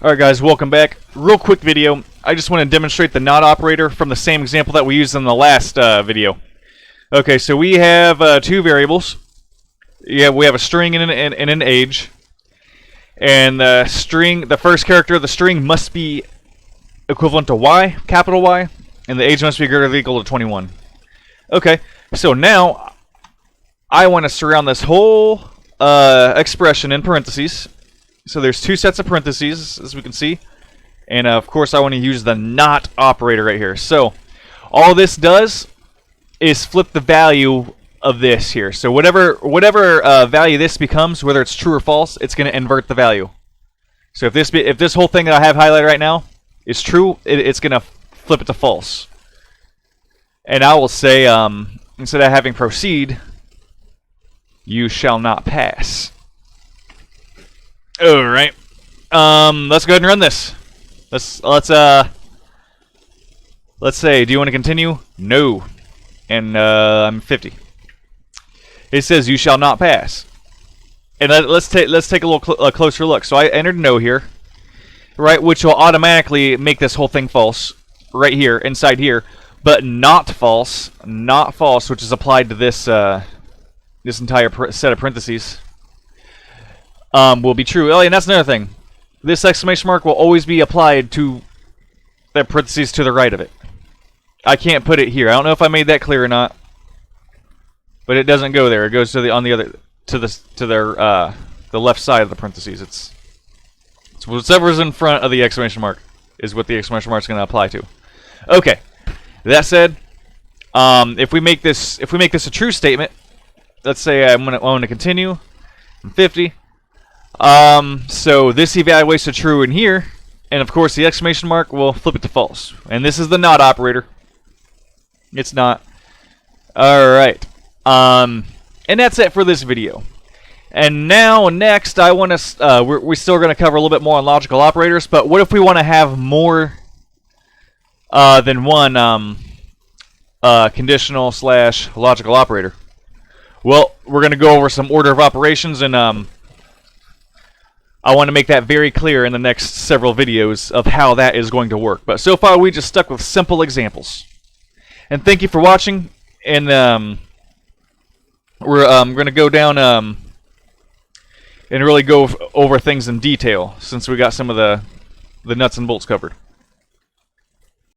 Alright guys, welcome back. Real quick video. I just want to demonstrate the not operator from the same example that we used in the last video. Okay, so we have two variables. Yeah, we have a string and an age. And the first character of the string must be equivalent to y, capital Y, and the age must be greater than or equal to 21. Okay, so now I want to surround this whole expression in parentheses. So there's two sets of parentheses, as we can see. And of course I want to use the not operator right here. So all this does is flip the value of this here. So whatever value this becomes, whether it's true or false, it's going to invert the value. So if this whole thing that I have highlighted right now is true, it's going to flip it to false. And I will say, instead of having proceed, you shall not pass. All right. Let's go ahead and run this. Let's say, do you want to continue? No. And I'm 50. It says you shall not pass. And let's take a closer look. So I entered no here, right, which will automatically make this whole thing false right here inside here, but not false, which is applied to this this entire set of parentheses. Will be true. Oh, and that's another thing. This exclamation mark will always be applied to the parentheses to the right of it. I can't put it here. I don't know if I made that clear or not, but it doesn't go there. It goes to the left side of the parentheses. It's whatever's in front of the exclamation mark is what the exclamation mark is going to apply to. Okay. That said, if we make this a true statement, let's say I want to continue. I'm 50. So this evaluates to true in here, and of course the exclamation mark will flip it to false. And this is the not operator. It's not. Alright. And that's it for this video. And now next I want to, we're still going to cover a little bit more on logical operators, but what if we want to have more than one conditional / logical operator? Well, we're going to go over some order of operations, and I want to make that very clear in the next several videos of how that is going to work. But so far we just stuck with simple examples. And thank you for watching, and we're going to go down and really go over things in detail, since we got some of the nuts and bolts covered.